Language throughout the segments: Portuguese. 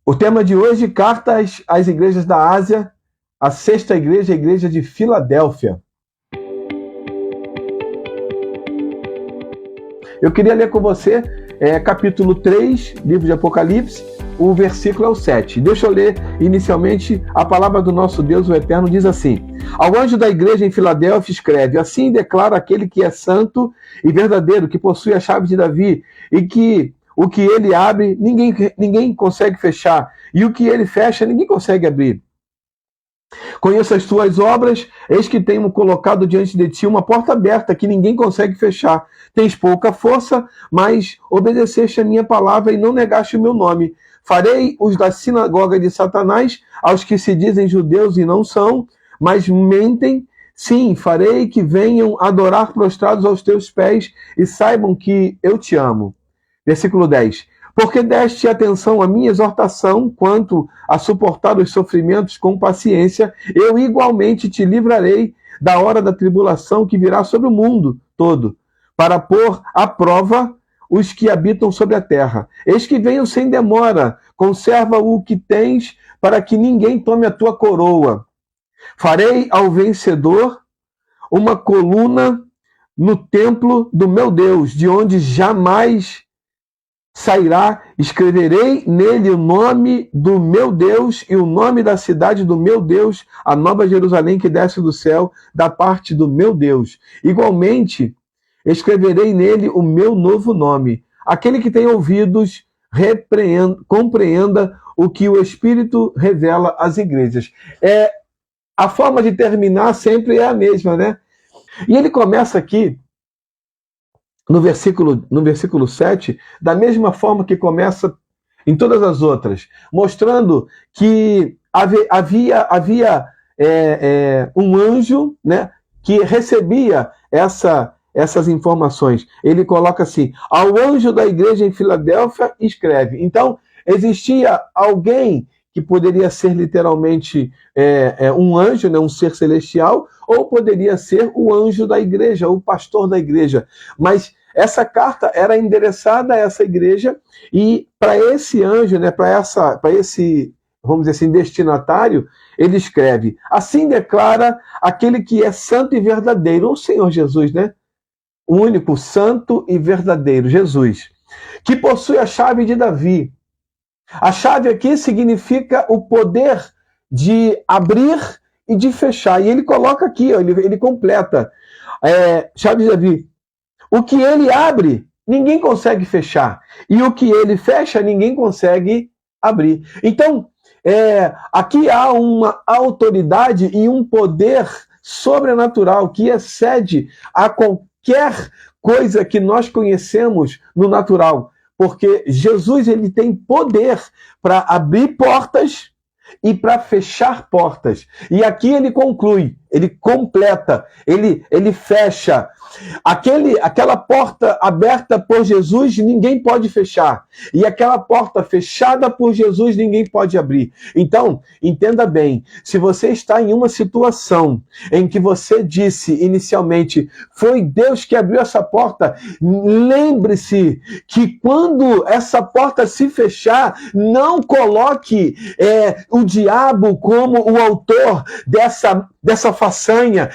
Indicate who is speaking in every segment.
Speaker 1: O tema de hoje, cartas às igrejas da Ásia, a sexta igreja, a igreja de Filadélfia. Eu queria ler com você capítulo 3, livro de Apocalipse, o versículo é o 7. Deixa eu ler inicialmente a palavra do nosso Deus, o Eterno, diz assim: Ao anjo da igreja em Filadélfia escreve, assim declara aquele que é santo e verdadeiro, que possui a chave de Davi, e que o que ele abre, ninguém consegue fechar, e o que ele fecha, ninguém consegue abrir. Conheço as tuas obras, eis que tenho colocado diante de ti uma porta aberta que ninguém consegue fechar. Tens pouca força, mas obedeceste a minha palavra e não negaste o meu nome. Farei os da sinagoga de Satanás, aos que se dizem judeus e não são, mas mentem. Sim, farei que venham adorar prostrados aos teus pés e saibam que eu te amo. Versículo 10. Porque deste atenção à minha exortação quanto a suportar os sofrimentos com paciência, eu igualmente te livrarei da hora da tribulação que virá sobre o mundo todo, para pôr à prova os que habitam sobre a terra. Eis que venho sem demora, conserva o que tens, para que ninguém tome a tua coroa. Farei ao vencedor uma coluna no templo do meu Deus, de onde jamais sairá. Escreverei nele o nome do meu Deus e o nome da cidade do meu Deus, a nova Jerusalém que desce do céu, da parte do meu Deus. Igualmente, escreverei nele o meu novo nome. Aquele que tem ouvidos, compreenda o que o Espírito revela às igrejas. A forma de terminar sempre é a mesma, né? E ele começa aqui, no versículo 7, da mesma forma que começa em todas as outras, mostrando que havia um anjo, né, que recebia essas informações. Ele coloca assim: ao anjo da igreja em Filadélfia escreve. Então, existia alguém que poderia ser literalmente um anjo, né, um ser celestial, ou poderia ser o anjo da igreja, o pastor da igreja. Mas essa carta era endereçada a essa igreja, e para esse anjo, né, para esse, vamos dizer assim, destinatário, ele escreve: assim declara aquele que é santo e verdadeiro, o Senhor Jesus, né? O único santo e verdadeiro, Jesus, que possui a chave de Davi. A chave aqui significa o poder de abrir e de fechar. E ele coloca aqui, ó, ele completa. Chave de Davi. O que ele abre, ninguém consegue fechar. E o que ele fecha, ninguém consegue abrir. Então, aqui há uma autoridade e um poder sobrenatural que excede a qualquer coisa que nós conhecemos no natural. Porque Jesus, ele tem poder para abrir portas e para fechar portas. E aqui ele conclui, ele completa, ele fecha. Aquela porta aberta por Jesus, ninguém pode fechar. E aquela porta fechada por Jesus, ninguém pode abrir. Então, entenda bem, se você está em uma situação em que você disse inicialmente, foi Deus que abriu essa porta, lembre-se que quando essa porta se fechar, não coloque o diabo como o autor dessa façanha.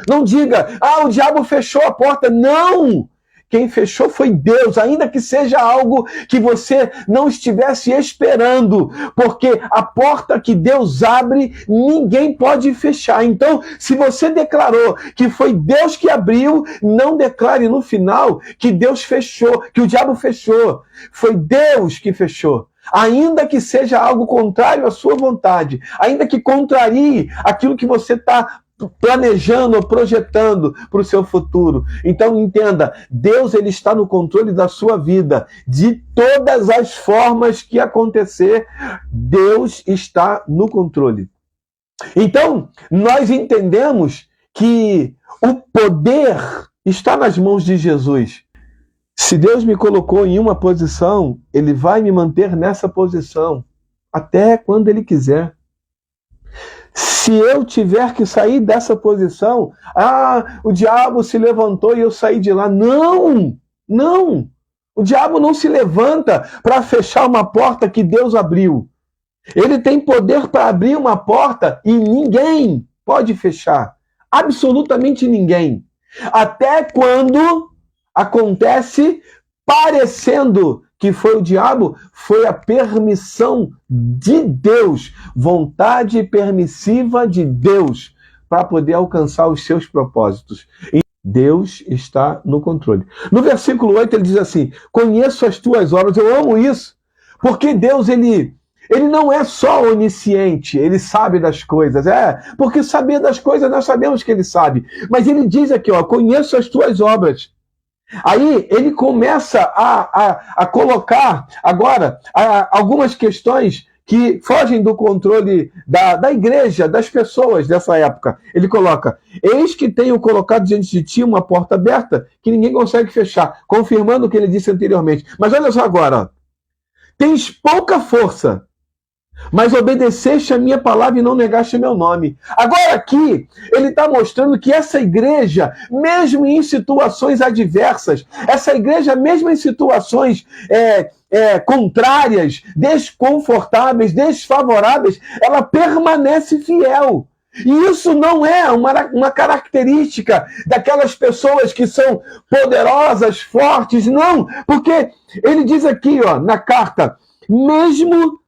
Speaker 1: Não diga, o diabo fechou a porta. Não! Quem fechou foi Deus, ainda que seja algo que você não estivesse esperando, porque a porta que Deus abre, ninguém pode fechar. Então, se você declarou que foi Deus que abriu, não declare no final que Deus fechou, que o diabo fechou. Foi Deus que fechou. Ainda que seja algo contrário à sua vontade, ainda que contrarie aquilo que você está planejando, projetando para o seu futuro. Então entenda, Deus, ele está no controle da sua vida, de todas as formas que acontecer, Deus está no controle. Então, nós entendemos que o poder está nas mãos de Jesus. Se Deus me colocou em uma posição, ele vai me manter nessa posição até quando ele quiser. Se eu tiver que sair dessa posição, o diabo se levantou e eu saí de lá. Não! Não! O diabo não se levanta para fechar uma porta que Deus abriu. Ele tem poder para abrir uma porta e ninguém pode fechar. Absolutamente ninguém. Até quando acontece parecendo que foi o diabo, foi a permissão de Deus, vontade permissiva de Deus, para poder alcançar os seus propósitos. E Deus está no controle. No versículo 8 ele diz assim: conheço as tuas obras. Eu amo isso, porque Deus, ele não é só onisciente, ele sabe das coisas. Porque saber das coisas nós sabemos que ele sabe. Mas ele diz aqui, ó, conheço as tuas obras. Aí ele começa a colocar agora algumas questões que fogem do controle da igreja, das pessoas dessa época. Ele coloca: eis que tenho colocado diante de ti uma porta aberta que ninguém consegue fechar, confirmando o que ele disse anteriormente. Mas olha só agora, tens pouca força, mas obedeceste a minha palavra e não negaste meu nome. Agora aqui, ele está mostrando que essa igreja, mesmo em situações adversas, essa igreja, mesmo em situações contrárias, desconfortáveis, desfavoráveis, ela permanece fiel. E isso não é uma característica daquelas pessoas que são poderosas, fortes, não. Porque ele diz aqui, ó, na carta, mesmo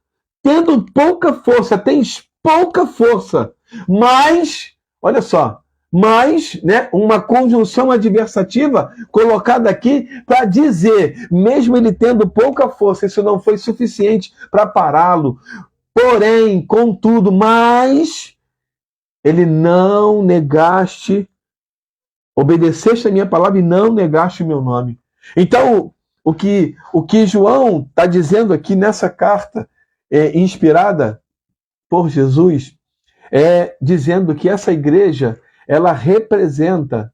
Speaker 1: tendo pouca força, tens pouca força, mas, olha só, mas, né, uma conjunção adversativa colocada aqui para dizer, mesmo ele tendo pouca força, isso não foi suficiente para pará-lo. Porém, contudo, mas ele não negaste, obedeceste a minha palavra e não negaste o meu nome. Então, o que João está dizendo aqui nessa carta, inspirada por Jesus, dizendo que essa igreja, ela representa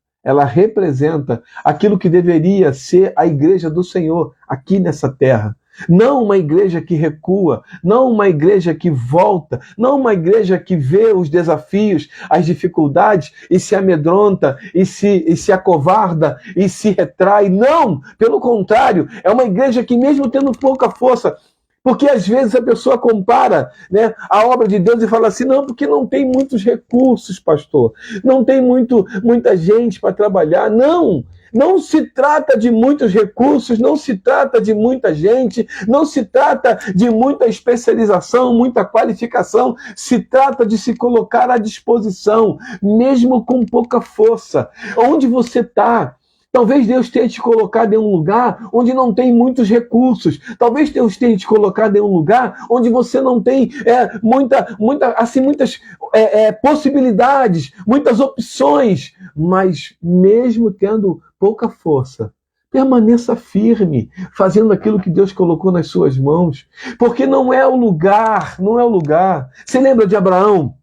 Speaker 1: aquilo que deveria ser a igreja do Senhor aqui nessa terra. Não uma igreja que recua, não uma igreja que volta, não uma igreja que vê os desafios, as dificuldades e se amedronta, e se acovarda, e se retrai. Não! Pelo contrário, é uma igreja que mesmo tendo pouca força, porque às vezes a pessoa compara, né, a obra de Deus e fala assim, não, porque não tem muitos recursos, pastor, não tem muita gente para trabalhar. Não! Não se trata de muitos recursos, não se trata de muita gente, não se trata de muita especialização, muita qualificação, se trata de se colocar à disposição, mesmo com pouca força. Onde você está? Talvez Deus tenha te colocado em um lugar onde não tem muitos recursos. Talvez Deus tenha te colocado em um lugar onde você não tem muitas possibilidades, muitas opções. Mas mesmo tendo pouca força, permaneça firme, fazendo aquilo que Deus colocou nas suas mãos. Porque não é o lugar. Você lembra de Abraão?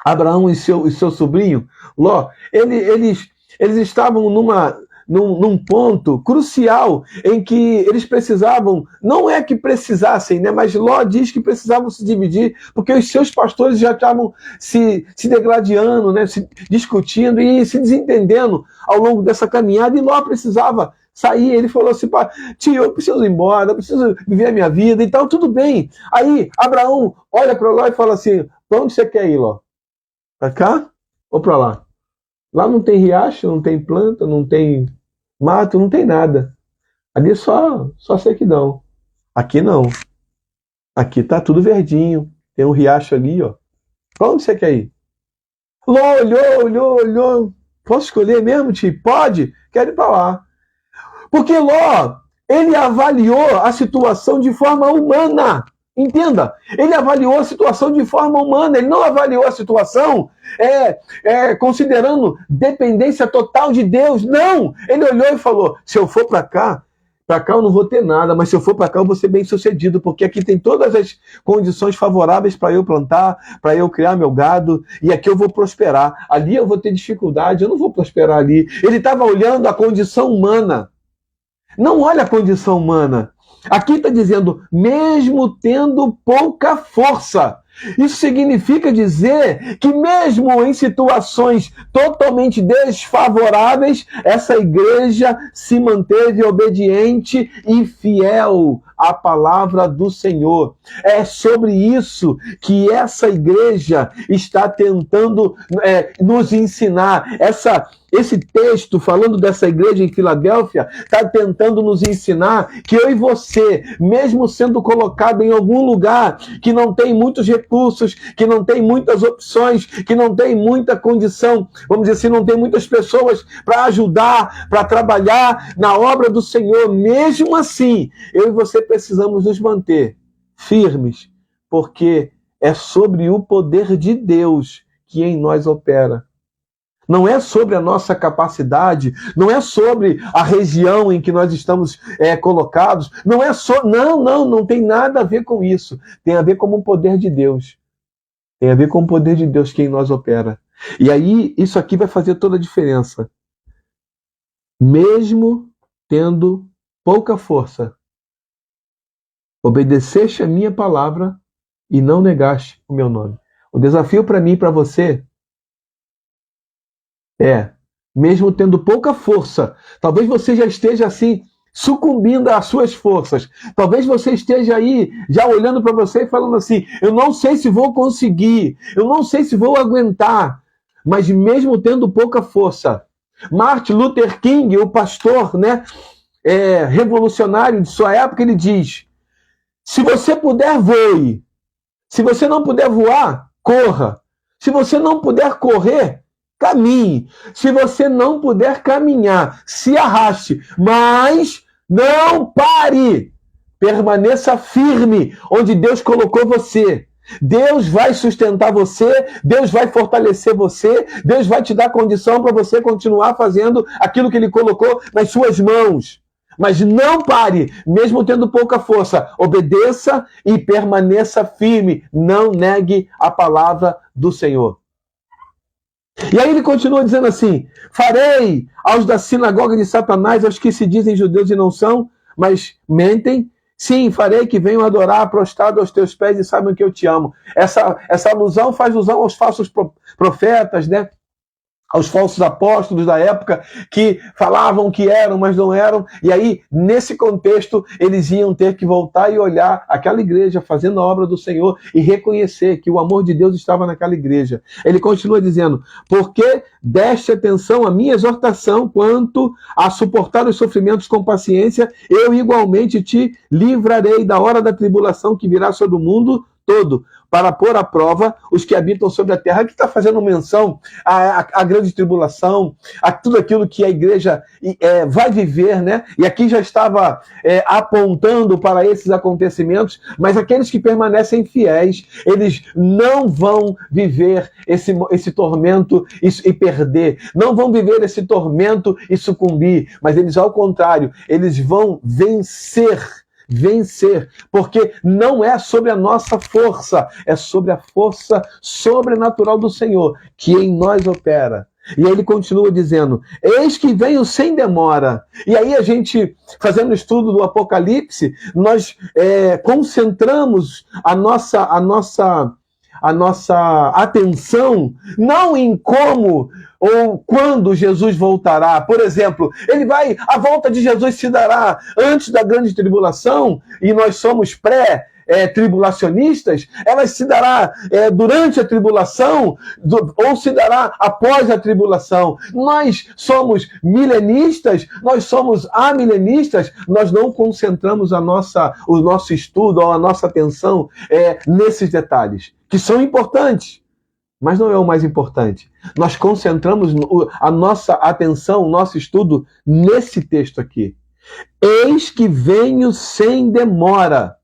Speaker 1: Abraão e seu sobrinho, Ló, eles estavam num ponto crucial em que eles precisavam, não é que precisassem, né, mas Ló diz que precisavam se dividir, porque os seus pastores já estavam se degladiando, né, se discutindo e se desentendendo ao longo dessa caminhada, e Ló precisava sair. Ele falou assim: tio, eu preciso ir embora, eu preciso viver a minha vida, então tudo bem. Aí Abraão olha para Ló e fala assim: para onde você quer ir, Ló? Para cá ou para lá? Lá não tem riacho, não tem planta, não tem mato, não tem nada. Ali só sequidão. Aqui não. Aqui tá tudo verdinho. Tem um riacho ali, ó. Pra onde você quer ir? Ló olhou. Posso escolher mesmo, tio? Pode? Quero ir pra lá. Porque Ló, ele avaliou a situação de forma humana. Entenda, ele avaliou a situação de forma humana, ele não avaliou a situação considerando dependência total de Deus. Não! Ele olhou e falou: se eu for para cá eu não vou ter nada, mas se eu for para cá eu vou ser bem sucedido, porque aqui tem todas as condições favoráveis para eu plantar, para eu criar meu gado, e aqui eu vou prosperar. Ali eu vou ter dificuldade, eu não vou prosperar ali. Ele estava olhando a condição humana. Não olha a condição humana. Aqui está dizendo, mesmo tendo pouca força. Isso significa dizer que mesmo em situações totalmente desfavoráveis, essa igreja se manteve obediente e fiel a palavra do Senhor. É sobre isso que essa igreja está tentando nos ensinar. Esse texto, falando dessa igreja em Filadélfia, está tentando nos ensinar que eu e você, mesmo sendo colocado em algum lugar que não tem muitos recursos, que não tem muitas opções, que não tem muita condição, vamos dizer assim, não tem muitas pessoas para ajudar, para trabalhar na obra do Senhor, mesmo assim, eu e você precisamos nos manter firmes, porque é sobre o poder de Deus que em nós opera. Não é sobre a nossa capacidade, não é sobre a região em que nós estamos colocados, não tem nada a ver com isso. Tem a ver com o poder de Deus. Tem a ver com o poder de Deus que em nós opera. E aí, isso aqui vai fazer toda a diferença. Mesmo tendo pouca força, obedeceste a minha palavra e não negaste o meu nome. O desafio para mim e para você mesmo tendo pouca força, talvez você já esteja assim, sucumbindo às suas forças. Talvez você esteja aí, já olhando para você e falando assim, eu não sei se vou conseguir, eu não sei se vou aguentar, mas mesmo tendo pouca força. Martin Luther King, o pastor, revolucionário de sua época, ele diz, se você puder, voe. Se você não puder voar, corra. Se você não puder correr, caminhe. Se você não puder caminhar, se arraste, mas não pare. Permaneça firme onde Deus colocou você. Deus vai sustentar você, Deus vai fortalecer você, Deus vai te dar condição para você continuar fazendo aquilo que Ele colocou nas suas mãos. Mas não pare, mesmo tendo pouca força. Obedeça e permaneça firme. Não negue a palavra do Senhor. E aí ele continua dizendo assim, farei aos da sinagoga de Satanás, aos que se dizem judeus e não são, mas mentem, sim, farei que venham adorar prostrado aos teus pés e saibam que eu te amo. Essa alusão faz alusão aos falsos profetas, aos falsos apóstolos da época que falavam que eram, mas não eram. E aí, nesse contexto, eles iam ter que voltar e olhar aquela igreja fazendo a obra do Senhor e reconhecer que o amor de Deus estava naquela igreja. Ele continua dizendo, porque deste atenção à minha exortação quanto a suportar os sofrimentos com paciência, eu igualmente te livrarei da hora da tribulação que virá sobre o mundo todo, para pôr à prova os que habitam sobre a terra. Aqui está fazendo menção à grande tribulação, a tudo aquilo que a igreja vai viver, E aqui já estava apontando para esses acontecimentos, mas aqueles que permanecem fiéis, eles não vão viver esse tormento e perder, não vão viver esse tormento e sucumbir, mas eles, ao contrário, eles vão vencer, porque não é sobre a nossa força, é sobre a força sobrenatural do Senhor, que em nós opera. E aí ele continua dizendo, eis que venho sem demora. E aí a gente, fazendo o estudo do Apocalipse, nós concentramos a nossa atenção não em como ou quando Jesus voltará. Por exemplo, a volta de Jesus se dará antes da grande tribulação, e nós somos tribulacionistas, ela se dará durante a tribulação, ou se dará após a tribulação. Nós somos milenistas, nós somos amilenistas, nós não concentramos o nosso estudo ou a nossa atenção nesses detalhes, que são importantes, mas não é o mais importante. Nós concentramos a nossa atenção, o nosso estudo nesse texto aqui. Eis que venho sem demora.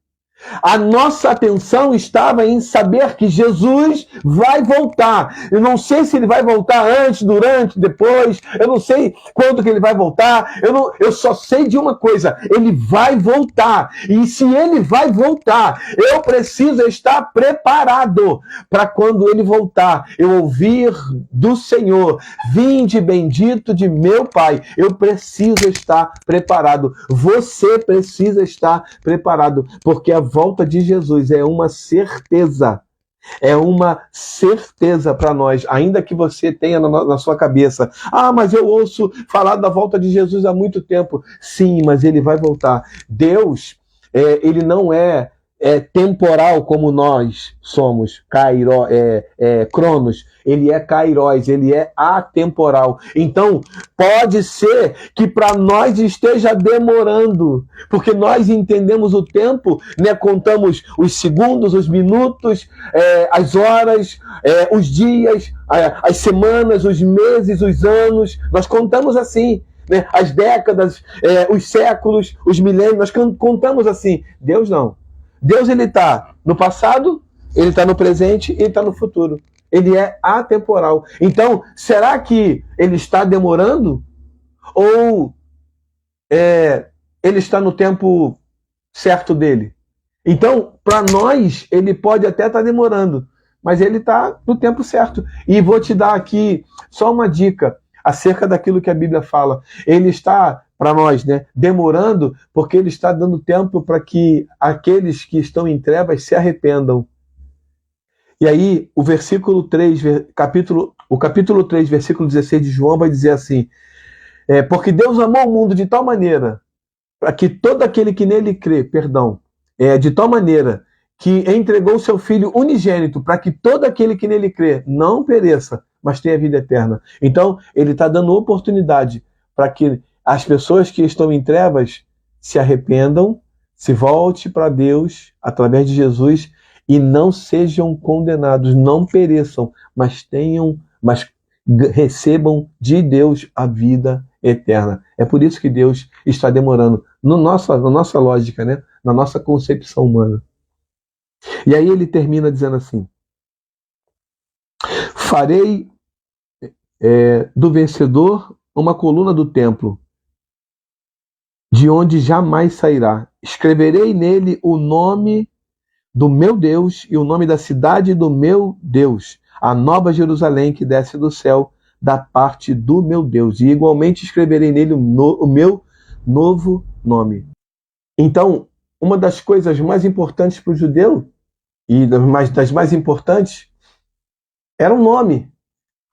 Speaker 1: A nossa atenção estava em saber que Jesus vai voltar. Eu não sei se ele vai voltar antes, durante, depois. Eu não sei quando que ele vai voltar. Eu só sei de uma coisa. Ele vai voltar. E se ele vai voltar, eu preciso estar preparado para quando ele voltar, eu ouvir do Senhor, vinde bendito de meu Pai. Eu preciso estar preparado. Você precisa estar preparado, porque a volta de Jesus é uma certeza. É uma certeza para nós, ainda que você tenha na sua cabeça, mas eu ouço falar da volta de Jesus há muito tempo. Sim, mas ele vai voltar. Deus, ele não é temporal como nós somos, Cronos, ele é Kairos, ele é atemporal. Então, pode ser que para nós esteja demorando, porque nós entendemos o tempo, né? Contamos os segundos, os minutos, as horas, os dias, as semanas, os meses, os anos, nós contamos assim. Né? As décadas, os séculos, os milênios, nós contamos assim. Deus não. Deus, ele está no passado, ele está no presente e ele está no futuro. Ele é atemporal. Então, será que ele está demorando? Ou ele está no tempo certo dele? Então, para nós, ele pode até estar demorando, mas ele está no tempo certo. E vou te dar aqui só uma dica acerca daquilo que a Bíblia fala. Ele está, para nós, né, demorando, porque ele está dando tempo para que aqueles que estão em trevas se arrependam. E aí, o capítulo 3, versículo 16 de João vai dizer assim, porque Deus amou o mundo de tal maneira, para que todo aquele que nele crê, de tal maneira que entregou o seu Filho unigênito, para que todo aquele que nele crê não pereça, mas tenha vida eterna. Então, ele está dando oportunidade para que as pessoas que estão em trevas se arrependam, se voltem para Deus através de Jesus e não sejam condenados, não pereçam, mas recebam de Deus a vida eterna. É por isso que Deus está demorando, na nossa lógica, né? Na nossa concepção humana. E aí ele termina dizendo assim: farei do vencedor uma coluna do templo, de onde jamais sairá. Escreverei nele o nome do meu Deus e o nome da cidade do meu Deus, a nova Jerusalém que desce do céu da parte do meu Deus. E igualmente escreverei nele o meu novo nome. Então, uma das coisas mais importantes para o judeu, e das mais importantes, era o nome.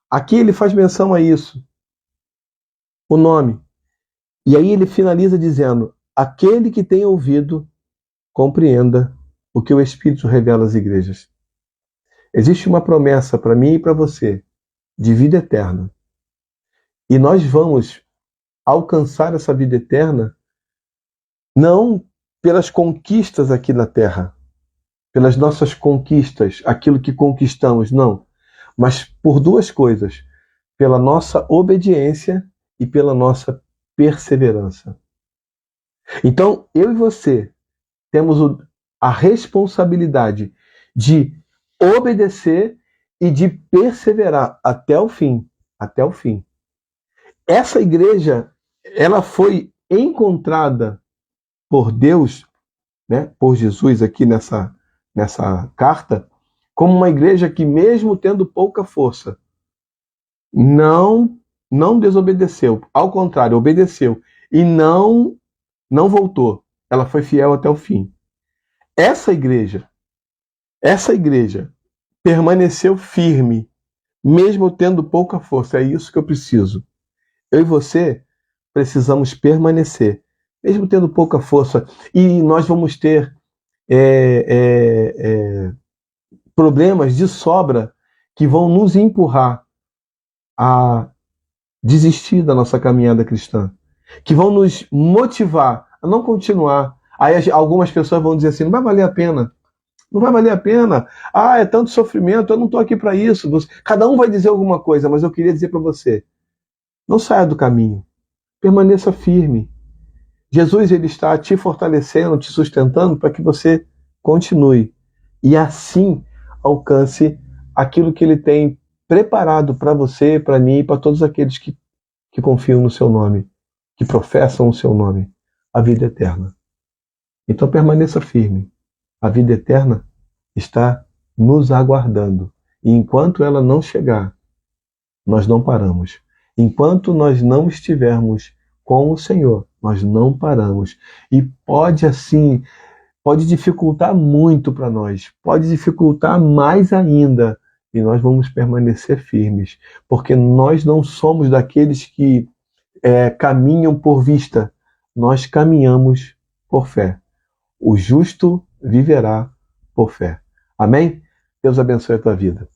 Speaker 1: Aqui ele faz menção a isso. O nome. E aí ele finaliza dizendo: aquele que tem ouvido, compreenda o que o Espírito revela às igrejas. Existe uma promessa para mim e para você, de vida eterna. E nós vamos alcançar essa vida eterna não pelas conquistas aqui na Terra, pelas nossas conquistas, aquilo que conquistamos, não. Mas por duas coisas: pela nossa obediência e pela nossa perseverança. Então, eu e você temos a responsabilidade de obedecer e de perseverar até o fim. Até o fim. Essa igreja, ela foi encontrada por Deus, né, por Jesus aqui nessa carta, como uma igreja que, mesmo tendo pouca força, não desobedeceu. Ao contrário, obedeceu. E não voltou. Ela foi fiel até o fim. Essa igreja permaneceu firme, mesmo tendo pouca força. É isso que eu preciso. Eu e você precisamos permanecer, mesmo tendo pouca força. E nós vamos ter problemas de sobra que vão nos empurrar a desistir da nossa caminhada cristã, que vão nos motivar a não continuar. Aí algumas pessoas vão dizer assim: não vai valer a pena. Não vai valer a pena. Ah, é tanto sofrimento, eu não estou aqui para isso. Cada um vai dizer alguma coisa, mas eu queria dizer para você: não saia do caminho. Permaneça firme. Jesus, ele está te fortalecendo, te sustentando para que você continue. E assim alcance aquilo que ele tem preparado para você, para mim e para todos aqueles que confiam no seu nome, que professam o seu nome, a vida eterna. Então permaneça firme. A vida eterna está nos aguardando. E enquanto ela não chegar, nós não paramos. Enquanto nós não estivermos com o Senhor, nós não paramos. E pode dificultar muito para nós, pode dificultar mais ainda, e nós vamos permanecer firmes, porque nós não somos daqueles que caminham por vista, nós caminhamos por fé. O justo viverá por fé. Amém? Deus abençoe a tua vida.